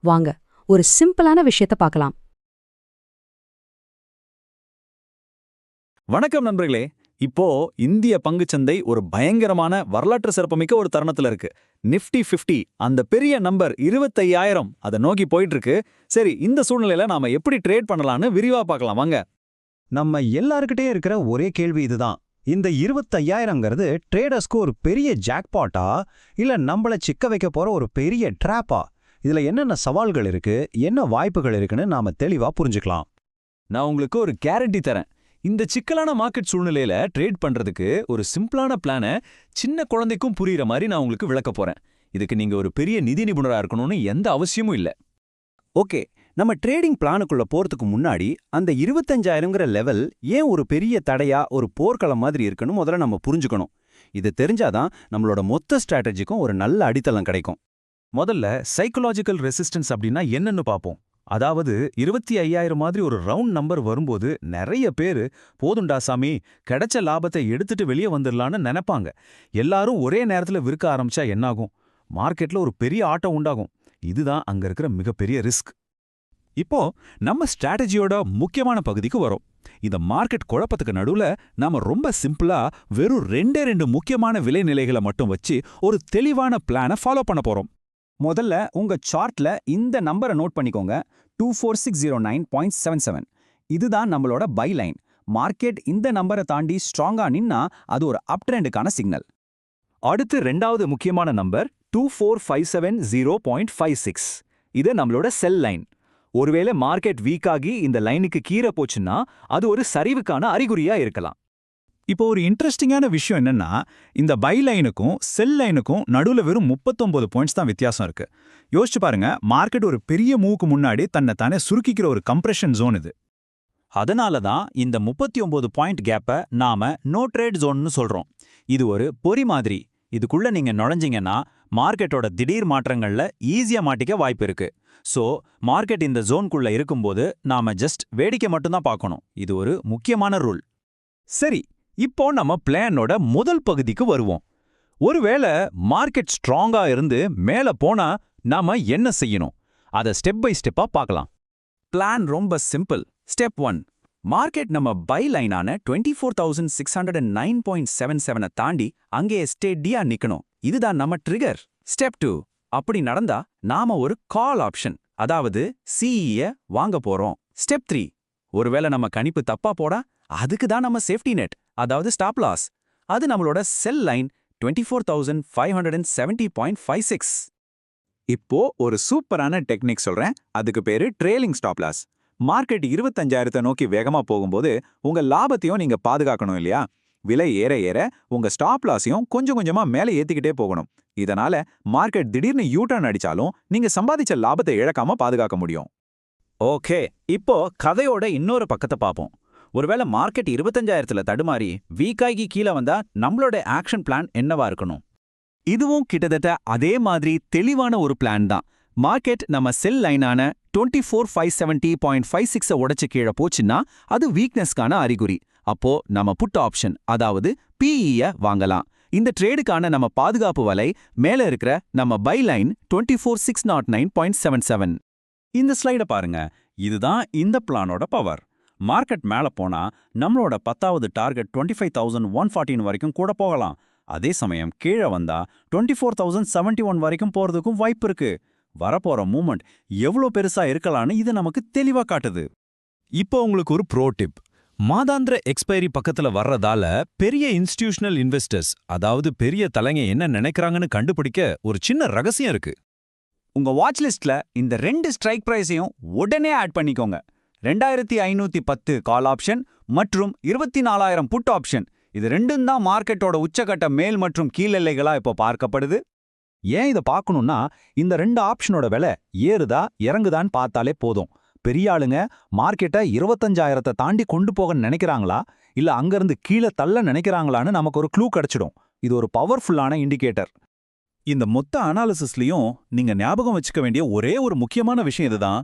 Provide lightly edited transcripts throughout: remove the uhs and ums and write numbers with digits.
வாங்க ஒரு சிம்பிளான விஷயத்த பார்க்கலாம். வணக்கம் நண்பர்களே. இப்போ இந்திய பங்குச்சந்தை ஒரு பயங்கரமான வரலாற்று சிறப்புமிக்க ஒரு தருணத்துல இருக்கு. நிஃப்டி 50 அந்த பெரிய நம்பர் 25,000 அதை நோக்கி போயிட்டு இருக்கு. சரி, இந்த சூழ்நிலையில நாம எப்படி ட்ரேட் பண்ணலாம்னு விரிவா பார்க்கலாம் வாங்க. நம்ம எல்லார்கிட்டயே இருக்கிற ஒரே கேள்வி இதுதான். இந்த 25,000ங்கிறது ட்ரேடர்ஸ்க்கு ஒரு பெரிய ஜாக்பாட்டா இல்ல நம்மள சிக்க வைக்க போற ஒரு பெரிய ட்ராப்பா? இதுல என்னென்ன சவால்கள் இருக்கு, என்ன வாய்ப்புகள் இருக்குன்னு நாம தெளிவா புரிஞ்சுக்கலாம். நான் உங்களுக்கு ஒரு கேரண்டி தரேன். இந்த சிக்கலான மார்க்கெட் சூழ்நிலையில ட்ரேட் பண்றதுக்கு ஒரு சிம்பிளான பிளானை சின்ன குழந்தைக்கும் புரியுற மாதிரி நான் உங்களுக்கு விளக்க போறேன். இதுக்கு நீங்க ஒரு பெரிய நிதி நிபுணரா இருக்கணும்னு எந்த அவசியமும் இல்ல. ஓகே, நம்ம ட்ரேடிங் பிளானுக்குள்ள போறதுக்கு முன்னாடி அந்த 25,000ங்கிற லெவல் ஏன் ஒரு பெரிய தடையா, ஒரு போர்க்களம் மாதிரி இருக்குன்னு முதல்ல நம்ம புரிஞ்சுக்கணும். இது தெரிஞ்சாதான் நம்மளோட மொத்த ஸ்ட்ராட்டஜிக்கும் ஒரு நல்ல அடித்தளம் கிடைக்கும். முதல்ல சைக்கலாஜிக்கல் ரெசிஸ்டன்ஸ் அப்படின்னா என்னன்னு பார்ப்போம். அதாவது 25,000 மாதிரி ஒரு ரவுண்ட் நம்பர் வரும்போது நிறைய பேரு போதுண்டா சாமி, கிடைச்ச லாபத்தை எடுத்துட்டு வெளியே வந்துடலான்னு நினைப்பாங்க. எல்லாரும் ஒரே நேரத்துல விற்க ஆரம்பிச்சா என்னாகும்? மார்க்கெட்ல ஒரு பெரிய ஆட்டம் உண்டாகும். இதுதான் அங்க இருக்கிற மிகப்பெரிய ரிஸ்க். இப்போ நம்ம ஸ்ட்ராட்டஜியோட முக்கியமான பகுதிக்கு வரோம். இந்த மார்க்கெட் குழப்பத்துக்கு நடுவுல நாம ரொம்ப சிம்பிளா வெறும் ரெண்டு முக்கியமான விலை நிலைகளை மட்டும் வச்சு ஒரு தெளிவான பிளானை ஃபாலோ பண்ண போறோம். முதல்ல உங்க சார்ட்ல இந்த நம்பரை நோட் பண்ணிக்கோங்க. 24609.77. இதுதான் நம்மளோட பை லைன். மார்க்கெட் இந்த நம்பரை தாண்டி ஸ்ட்ராங்கா நின்னா அது ஒரு அப் ட்ரெண்டுக்கான சிக்னல். அடுத்து ரெண்டாவது முக்கியமான நம்பர் 24,570.56. இது நம்மளோட செல் லைன். ஒருவேளை மார்க்கெட் வீக் ஆகி இந்த லைனுக்கு கீழே போச்சுன்னா அது ஒரு சரிவுக்கான அறிகுறியா இருக்கலாம். இப்போ ஒரு இன்ட்ரெஸ்டிங்கான விஷயம் என்னன்னா, இந்த பை லைனுக்கும் செல் லைனுக்கும் நடுவுல வெறும் 39 பாயிண்ட்ஸ் தான் வித்தியாசம் இருக்கு. யோசிச்சு பாருங்க, மார்க்கெட் ஒரு பெரிய மூவுக்கு முன்னாடி தன்னை தானே சுருக்கிக்கிற ஒரு கம்ப்ரெஷன் ஜோன் இது. அதனால தான் இந்த 39 பாயிண்ட் கேப்பை நாம நோ ட்ரேட் ஜோன்னு சொல்றோம். இது ஒரு பொறி மாதிரி. இதுக்குள்ள நீங்க நுழைஞ்சிங்கன்னா மார்க்கெட்டோட திடீர் மாற்றங்கள்ல ஈஸியா மாட்டிக்க வாய்ப்பு இருக்கு. சோ மார்க்கெட் இந்த ஜோன்குள்ள இருக்கும்போது நாம ஜஸ்ட் வேடிக்கை மட்டும்தான் பார்க்கணும். இது ஒரு முக்கியமான ரூல். சரி, இப்போ நம்ம பிளானோட முதல் பகுதிக்கு வருவோம். ஒருவேளை மார்க்கெட் ஸ்ட்ராங்கா இருந்து மேல போனா நாம என்ன செய்யணும்? அதை ஸ்டெப் பை ஸ்டெப்பா பார்க்கலாம். பிளான் ரொம்ப சிம்பிள். ஸ்டெப் 1, மார்க்கெட் நம்ம பை லைனான 24,609.77 தாண்டி அங்கேயே ஸ்டெடியா நிக்கணும். இதுதான் நம்ம ட்ரிகர். ஸ்டெப் 2, அப்படி நடந்தா நாம ஒரு கால் ஆப்ஷன், அதாவது சிஇ வாங்க போறோம். ஸ்டெப் 3, ஒருவேளை நம்ம கணிப்பு தப்பா போடா அதுக்கு தான் நம்ம சேஃப்டி நெட், அதாவது ஸ்டாப் லாஸ். அது நம்மளோட செல் லைன் 24,570.56. இப்போ ஒரு சூப்பரான டெக்னிக் சொல்றேன். அதுக்கு பேரு ட்ரெய்லிங் ஸ்டாப் லாஸ். மார்க்கெட் 25,000 நோக்கி வேகமா போகும்போது உங்க லாபத்தையும் நீங்க பாதுகாக்கணும் இல்லையா? விலை ஏற ஏற உங்க ஸ்டாப் லாஸையும் கொஞ்சம் கொஞ்சமா மேலே ஏத்திக்கிட்டே போகணும். இதனால மார்க்கெட் திடீர்னு யூட்டர்ன் அடிச்சாலும் நீங்க சம்பாதிச்ச லாபத்தை இழக்காம பாதுகாக்க முடியும். ஓகே, இப்போ கதையோட இன்னொரு பக்கத்தை பார்ப்போம். ஒருவேளை மார்க்கெட் 25,000ல தடுமாறி வீக்காகி கீழே வந்தா நம்மளோட ஆக்ஷன் பிளான் என்னவா இருக்கணும்? இதுவும் கிட்டத்தட்ட அதே மாதிரி தெளிவான ஒரு பிளான் தான். மார்க்கெட் நம்ம செல் லைனான 24,570.56 உடைச்சு கீழே போச்சுன்னா அது வீக்னஸ்க்கான அறிகுறி. அப்போ நம்ம புட் ஆப்ஷன், அதாவது பிஇ வாங்கலாம். இந்த ட்ரேடுக்கான நம்ம பாதுகாப்பு வலை மேல இருக்கிற நம்ம பை லைன் 24,609.77. இந்த ஸ்லைட பாருங்க. இதுதான் இந்த பிளானோட பவர். மார்க்கெட் மேல போனா நம்மளோட 10வது டார்கெட் 25,114 வரைக்கும் கூட போகலாம். அதே சமயம் கீழே வந்தா 24,071 வரைக்கும் போறதுக்கும் வாய்ப்பு இருக்கு. வரப்போற மூவ்மெண்ட் எவ்வளோ பெருசா இருக்கலாம்னு இது நமக்கு தெளிவா காட்டுது. இப்போ உங்களுக்கு ஒரு ப்ரோ டிப். மாதாந்திர எக்ஸ்பைரி பக்கத்துல வர்றதால பெரிய இன்ஸ்டிடியூஷனல் இன்வெஸ்டர்ஸ், அதாவது பெரிய தலைங்க என்ன நினைக்கிறாங்கன்னு கண்டுபிடிக்க ஒரு சின்ன ரகசியம் இருக்கு. உங்க வாட்ச் லிஸ்ட்ல இந்த 2 ஸ்ட்ரைக் பிரைஸையும் உடனே ஆட் பண்ணிக்கோங்க. 2,510 கால் ஆப்ஷன் மற்றும் 24,000 புட் ஆப்ஷன். இது ரெண்டும் தான் மார்க்கெட்டோட உச்சகட்ட மேல் மற்றும் கீழ் எல்லைகளா இப்போ பார்க்கப்படுது. ஏன் இதை பார்க்கணும்னா, இந்த 2 ஆப்ஷனோட விலை ஏறுதா இறங்குதான்னு பார்த்தாலே போதும். பெரிய ஆளுங்க மார்க்கெட்டை 25,000 தாண்டி கொண்டு போக நினைக்கிறாங்களா இல்ல அங்கிருந்து கீழே தள்ள நினைக்கிறாங்களான்னு நமக்கு ஒரு க்ளூ கிடைச்சிடும். இது ஒரு பவர்ஃபுல்லான இண்டிகேட்டர். இந்த மொத்த அனாலிசிஸ்லயும் நீங்க ஞாபகம் வச்சுக்க வேண்டிய ஒரே ஒரு முக்கியமான விஷயம் இதுதான்.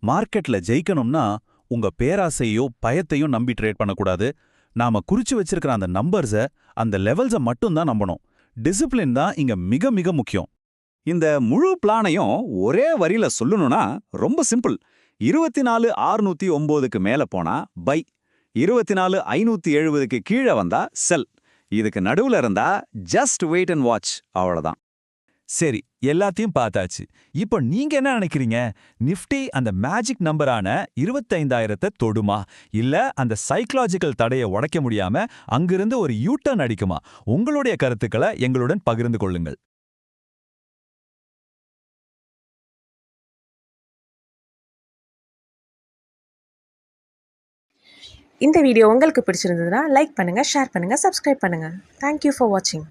மார்க்கெட்ல ஜெயிக்கணும்னா உங்க பேராசையோ பயத்தையும் நம்பி ட்ரேட் பண்ணக்கூடாது. நாம குறிச்சு வச்சிருக்கிற அந்த நம்பர்ஸை, அந்த லெவல்ஸை மட்டும் தான் நம்பணும். டிசிப்ளின் தான் இங்க மிக மிக முக்கியம். இந்த முழு பிளானையும் ஒரே வரியில சொல்லணும்னா ரொம்ப சிம்பிள். 24,609க்கு மேல போனா பை, 24,570க்கு கீழே வந்தா செல். இதுக்கு நடுவுல இருந்தா ஜஸ்ட் வெயிட் அண்ட் வாட்ச், அவ்வளவுதான். சரி, எல்லாத்தையும் பார்த்தாச்சு. இப்போ நீங்க என்ன நினைக்கிறீங்க? நிஃப்டி அந்த மேஜிக் நம்பரான 25,000 தொடுமா, இல்ல அந்த சைக்கலாஜிக்கல் தடையை உடைக்க முடியாம அங்கிருந்து ஒரு யூட்டர்ன் அடிக்குமா? உங்களுடைய கருத்துக்களை எங்களுடன் பகிர்ந்து கொள்ளுங்கள். இந்த வீடியோ உங்களுக்கு பிடிச்சிருந்ததுன்னா லைக் பண்ணுங்க, ஷேர் பண்ணுங்க, சப்ஸ்கிரைப் பண்ணுங்க. தேங்க்யூ ஃபார் வாட்சிங்.